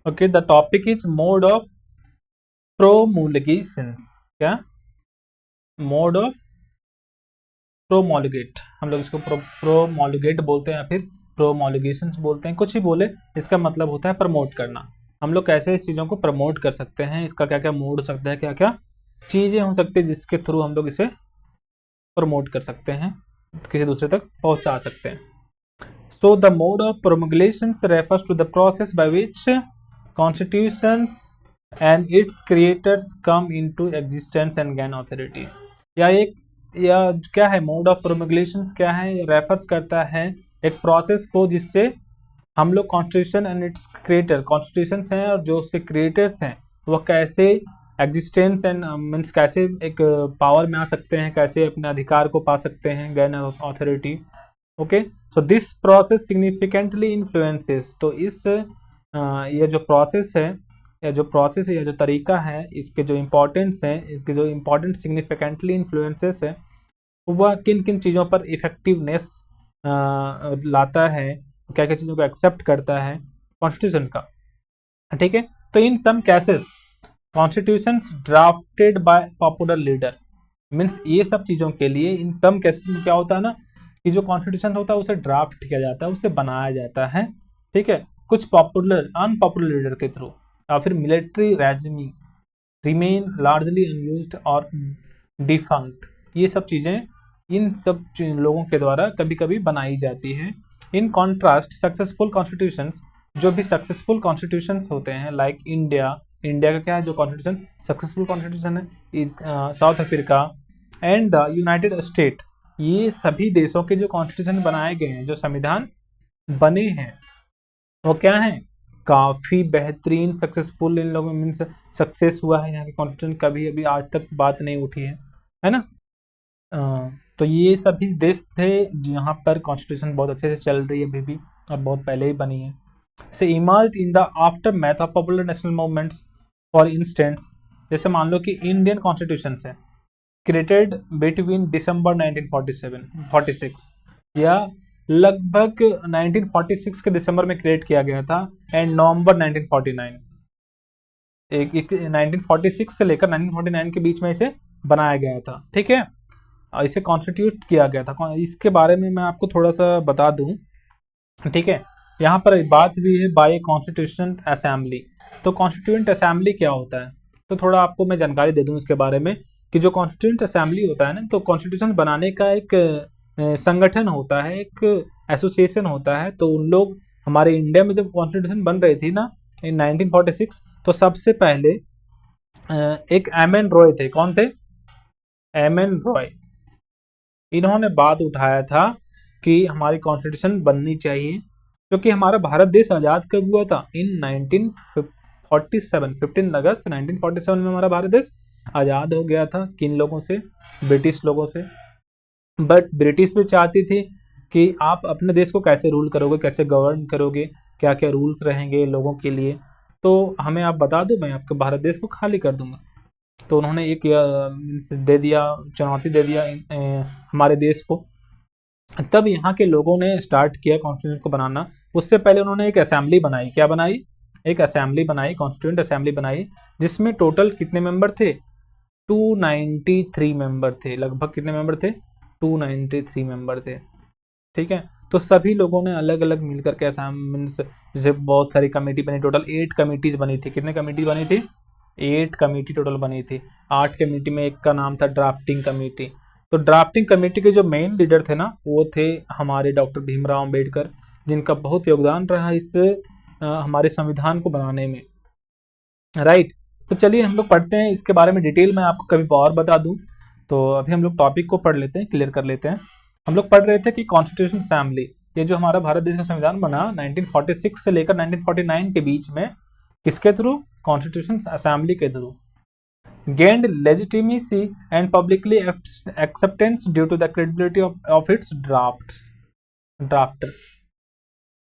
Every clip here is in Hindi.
Okay, the topic is mode of promulgation. क्या? मोड ऑफ प्रोमोलगेट, हम लोग इसको प्रोमोलगेट बोलते हैं या फिर प्रोमोलगेशन बोलते हैं, कुछ ही बोले, इसका मतलब होता है प्रमोट करना। हम लोग कैसे चीज़ों को प्रमोट कर सकते हैं, इसका क्या क्या मोड हो सकता है, क्या क्या चीज़ें हो सकती है जिसके थ्रू हम लोग इसे प्रमोट कर सकते हैं, किसी दूसरे तक पहुंचा सकते हैं। So the mode of promulgation refers to the process by which constitutions and its creators come into existence and gain authority। या क्या है मोड ऑफ प्रोमगलेशन, क्या है, रेफर्स करता है एक प्रोसेस को जिससे हम लोग constitution and it's creator, constitution हैं और जो उसके क्रिएटर्स हैं वह कैसे एग्जिस्टेंस एंड मीन्स कैसे एक पावर में आ सकते हैं, कैसे अपने अधिकार को पा सकते हैं, gain authority. Okay, so this process significantly influences, तो इस ये जो प्रोसेस है या जो तरीका है, इसके जो इम्पोर्टेंस है, इसके जो इम्पोर्टेंट सिग्निफिकेंटली इन्फ्लुएंसेस है, वह किन किन चीज़ों पर इफेक्टिवनेस लाता है, क्या क्या चीज़ों को एक्सेप्ट करता है कॉन्स्टिट्यूशन का। ठीक है, तो in some cases constitution drafted by popular leader, means ये सब चीज़ों के लिए इन सम केसेस में क्या होता है ना कि जो कॉन्स्टिट्यूशन होता है उसे ड्राफ्ट किया जाता है, उसे बनाया जाता है। ठीक है, कुछ पॉपुलर अनपॉपुलर लीडर के थ्रू या फिर military resume remain largely unused और डिफंक्ट, ये सब चीज़ें इन सब लोगों के द्वारा कभी कभी बनाई जाती है। इन कॉन्ट्रास्ट सक्सेसफुल कॉन्स्टिट्यूशन, जो भी सक्सेसफुल कॉन्स्टिट्यूशन होते हैं लाइक इंडिया का क्या है जो कॉन्स्टिट्यूशन सक्सेसफुल कॉन्स्टिट्यूशन है, south Africa and the United state, ये सभी देशों के जो कॉन्स्टिट्यूशन बनाए गए हैं, जो संविधान बने हैं, वो क्या है, काफ़ी बेहतरीन सक्सेसफुल, इन लोगों में सक्सेस हुआ है। यहाँ के कॉन्स्टिट्यूशन कभी अभी आज तक बात नहीं उठी है ना। तो ये सभी देश थे जहाँ पर कॉन्स्टिट्यूशन बहुत अच्छे से चल रही है अभी भी और बहुत पहले ही बनी है। से emerge in the after math of popular national movements, for instance जैसे मान लो कि इंडियन कॉन्स्टिट्यूशन है क्रिएटेड बिटवीन दिसंबर 1946 या लगभग 1946 के दिसंबर में क्रिएट किया गया था एंड नवंबर 1949, 1946 से लेकर 1949 के बीच में इसे बनाया गया था। ठीक है, इसे कॉन्स्टिट्यूट किया गया था। इसके बारे में मैं आपको थोड़ा सा बता दूं। ठीक है, यहाँ पर बात भी है बाय कॉन्स्टिट्यूशन असेंबली। तो कॉन्स्टिट्यूएंट असेंबली क्या होता है, तो थोड़ा आपको मैं जानकारी दे दूं इसके बारे में कि जो कॉन्स्टिट्यूएंट असेंबली होता है ना, तो कॉन्स्टिट्यूशन बनाने का एक संगठन होता है, एक एसोसिएशन होता है। तो उन लोग हमारे इंडिया में जब कॉन्स्टिट्यूशन बन रही थी ना इन 1946, तो सबसे पहले एक एम.एन. रॉय थे। कौन थे? एम.एन. रॉय। इन्होंने बात उठाया था कि हमारी कॉन्स्टिट्यूशन बननी चाहिए, क्योंकि हमारा भारत देश आज़ाद कब हुआ था? इन 1947, 15 अगस्त 1947 में हमारा भारत देश आज़ाद हो गया था। किन लोगों से? ब्रिटिश लोगों से। बट ब्रिटिश भी चाहती थी कि आप अपने देश को कैसे रूल करोगे, कैसे गवर्न करोगे, क्या क्या रूल्स रहेंगे लोगों के लिए, तो हमें आप बता दो, मैं आपके भारत देश को खाली कर दूंगा। तो उन्होंने एक दे दिया, चुनौती दे दिया हमारे देश को। तब यहाँ के लोगों ने स्टार्ट किया कॉन्स्टिट्यूशन को बनाना। उससे पहले उन्होंने एक असेंबली बनाई। क्या बनाई? एक असेंबली बनाई, कॉन्स्टिट्यूएंट असेंबली बनाई, जिसमें टोटल कितने मेंबर थे? 293 मेंबर थे। लगभग कितने मेंबर थे? 293 मेंबर थे। ठीक है, तो सभी लोगों ने अलग अलग मिलकर के जैसे बहुत सारी कमेटी बनी, टोटल 8 कमेटीज बनी थी। कितने कमेटी बनी थी? 8 कमेटी टोटल बनी थी। 8 कमेटी में एक का नाम था ड्राफ्टिंग कमेटी। तो ड्राफ्टिंग कमेटी के जो मेन लीडर थे ना, वो थे हमारे डॉक्टर भीमराव अंबेडकर, जिनका बहुत योगदान रहा इस हमारे संविधान को बनाने में। राइट, तो चलिए हम लोग पढ़ते हैं इसके बारे में डिटेल में, आपको कभी और बता दूं। तो अभी हम लोग टॉपिक को पढ़ लेते हैं, क्लियर कर लेते हैं। हम लोग पढ़ रहे थे कि कॉन्स्टिट्यूशन असेंबली, ये जो हमारा भारत देश का संविधान बना 1946 से लेकर 1949 के बीच में, किसके थ्रू? कॉन्स्टिट्यूशन असेंबली के through. gained legitimacy and publicly acceptance due to the credibility of its drafter.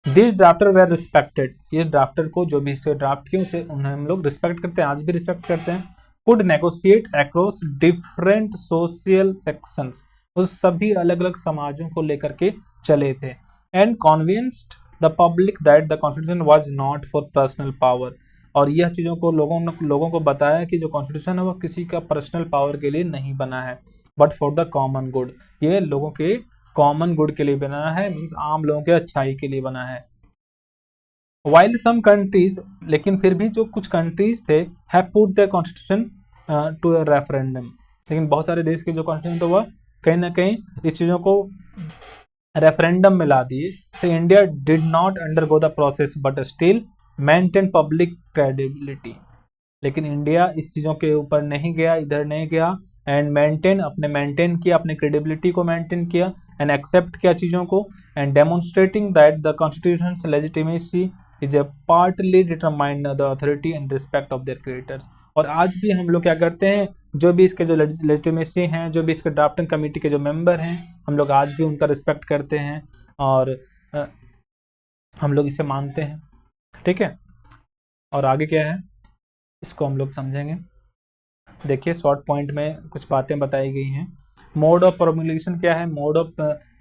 These drafter were respected. ये ड्राफ्टर को, जो भी इसे ड्राफ्ट किए उसे उन्हें हम लोग रिस्पेक्ट करते हैं, आज भी रिस्पेक्ट करते हैं। Could negotiate across different social sections, उस सभी अलग अलग समाजों को लेकर के चले थे। And convinced the public that the constitution was not for personal power, और यह चीज़ों को लोगों को बताया कि जो कॉन्स्टिट्यूशन है वो किसी का पर्सनल पावर के लिए नहीं बना है, but for the common good. ये लोगों के कॉमन गुड के लिए बना है, मीन्स आम लोगों के अच्छाई के लिए बना है। वाइल सम कंट्रीज, लेकिन फिर भी जो कुछ कंट्रीज थे, have put the constitution to a referendum, लेकिन बहुत सारे देश के जो कॉन्स्टिट्यूशन थे वह कहीं ना कहीं इस चीज़ों को रेफरेंडम में ला दिए। से India did not undergo the process but still maintain public credibility, लेकिन इंडिया इस चीज़ों के ऊपर नहीं गया, इधर नहीं गया, एंड मेंटेन किया अपने क्रेडिबिलिटी को मेंटेन किया, एंड एक्सेप्ट किया चीज़ों को, and demonstrating that the constitutions legitimacy is a partly determined the authority and respect of their creators. और आज भी हम लोग क्या करते हैं, जो भी इसके जो लेजिटिमेसी हैं, जो भी इसके ड्राफ्टिंग कमेटी के जो मेंबर हैं, हम लोग आज भी उनका रिस्पेक्ट करते हैं और हम लोग इसे मानते हैं। ठीक है, और आगे क्या है इसको हम लोग समझेंगे। देखिए शॉर्ट पॉइंट में कुछ बातें बताई गई हैं। मोड ऑफ प्रमोशन क्या है, mode of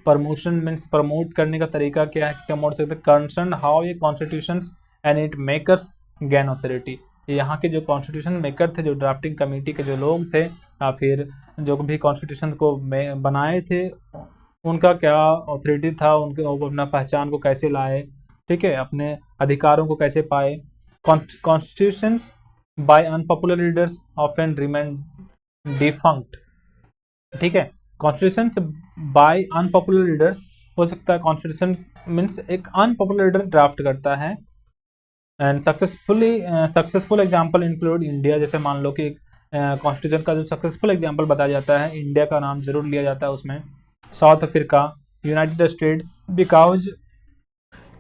promotion means promote करने का तरीका क्या है, क्या मोड सकते, कंसर्न हाउ ये constitutions and it makers gain authority. यहाँ के जो कॉन्स्टिट्यूशन मेकर थे, जो ड्राफ्टिंग कमेटी के जो लोग थे, या फिर जो भी कॉन्स्टिट्यूशन को बनाए थे, उनका क्या ऑथोरिटी था, उनके अपना पहचान को कैसे लाए, ठीक है, अपने अधिकारों को कैसे पाए। Constitution bye unpopular leaders often remain defunct. ठीक है, कॉन्स्टिट्यूशन बाय अनपॉपुलर लीडर्स, हो सकता है कॉन्स्टिट्यूशन मीन्स एक अनपॉपुलर लीडर ड्राफ्ट करता है, and successful example include India. जैसे मान लो कि कॉन्स्टिट्यूशन का जो सक्सेसफुल एग्जांपल बताया जाता है, इंडिया का नाम जरूर लिया जाता है उसमें, south Africa, United state,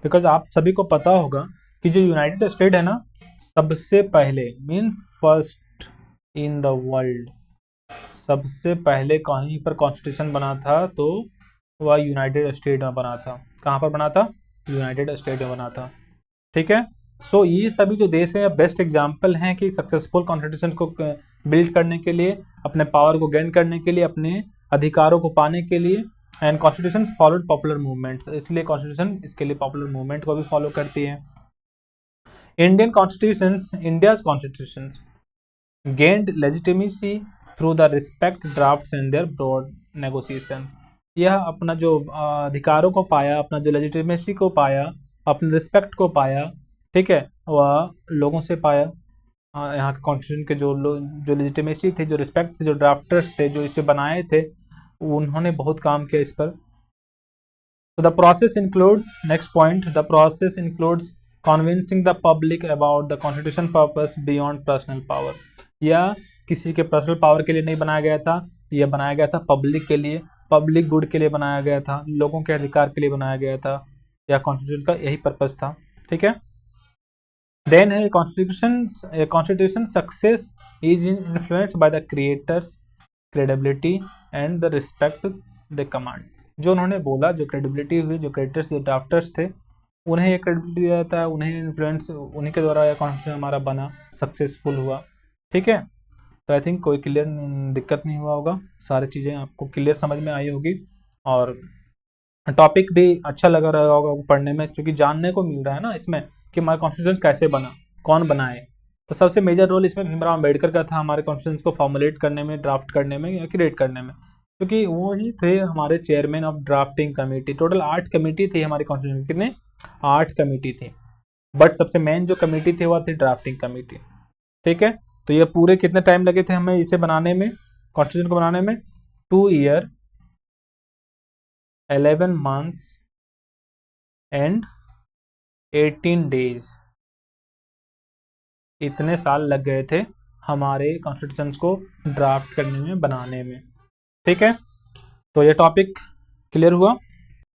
because आप सभी को पता होगा कि जो यूनाइटेड स्टेट है ना, सबसे पहले means first in the world, सबसे पहले कहीं पर कॉन्स्टिट्यूशन बना था तो वह यूनाइटेड स्टेट में बना था। कहाँ पर बना था? यूनाइटेड स्टेट में बना था। ठीक है, सो ये सभी जो देश हैं बेस्ट एग्जांपल हैं कि सक्सेसफुल कॉन्स्टिट्यूशन को बिल्ड करने के लिए, अपने पावर को गेन करने के लिए, अपने अधिकारों को पाने के लिए, and constitution followed popular movements, इसलिए कॉन्स्टिट्यूशन इसके लिए पॉपुलर मूवमेंट को भी फॉलो करती है। Indian constitution, India's constitution gained legitimacy through the respect drafts and their broad negotiation. यह अपना जो अधिकारों को पाया, अपना जो लेजिटिमेसी को पाया, अपने रिस्पेक्ट को पाया, ठीक है, वह लोगों से पाया। यहाँ के कॉन्स्टिट्यूशन के जो लेजिटिमेसी थी, जो रिस्पेक्ट थे, जो ड्राफ्टर्स थे, जो इसे बनाए थे, उन्होंने बहुत काम किया इस पर। तो the process include, next point, the process includes convincing the public about the constitution purpose beyond personal power. यह किसी के पर्सनल पावर के लिए नहीं बनाया गया था, यह बनाया गया था पब्लिक के लिए, पब्लिक गुड के लिए बनाया गया था, लोगों के अधिकार के लिए बनाया गया था। यह कॉन्स्टिट्यूशन का यही पर्पस था। ठीक है, देन है constitution success is influenced by the creators credibility and the respect the command. जो उन्होंने बोला, जो क्रेडिबिलिटी हुई, जो क्रिएटर्स, जो ड्राफ्टर्स थे, उन्हें ये क्रेडिबिलिटी दिया जाता है, उन्हें इन्फ्लुएंस, उन्हीं के द्वारा यह कॉन्स्टिट्यूशन हमारा बना, सक्सेसफुल हुआ। ठीक है, तो आई थिंक कोई क्लियर दिक्कत नहीं हुआ होगा, सारी चीज़ें आपको क्लियर समझ में आई होगी, और टॉपिक भी अच्छा लगा रहा होगा पढ़ने में, क्योंकि जानने को मिल रहा है ना इसमें कि हमारा कॉन्स्टिट्यूशन कैसे बना, कौन बनाए। तो सबसे मेजर रोल इसमें भीमराव अम्बेडकर का था, हमारे कॉन्स्टिट्यूशन को फॉर्मुलेट करने में, ड्राफ्ट करने में या क्रिएट करने में, क्योंकि वो ही थे हमारे chairman of drafting committee. Total 8 committee थी हमारी कॉन्स्टिट्यूशन, कितने? 8 कमेटी थी, बट सबसे मेन जो कमेटी थी वह थी ड्राफ्टिंग कमेटी। ठीक है, तो ये पूरे कितने टाइम लगे थे हमें इसे बनाने में, कॉन्स्टिट्यूशन को बनाने में? 2 ईयर 11 months एंड 18 days, इतने साल लग गए थे हमारे कॉन्स्टिट्यूशंस को ड्राफ्ट करने में, बनाने में। ठीक है, तो ये टॉपिक क्लियर हुआ।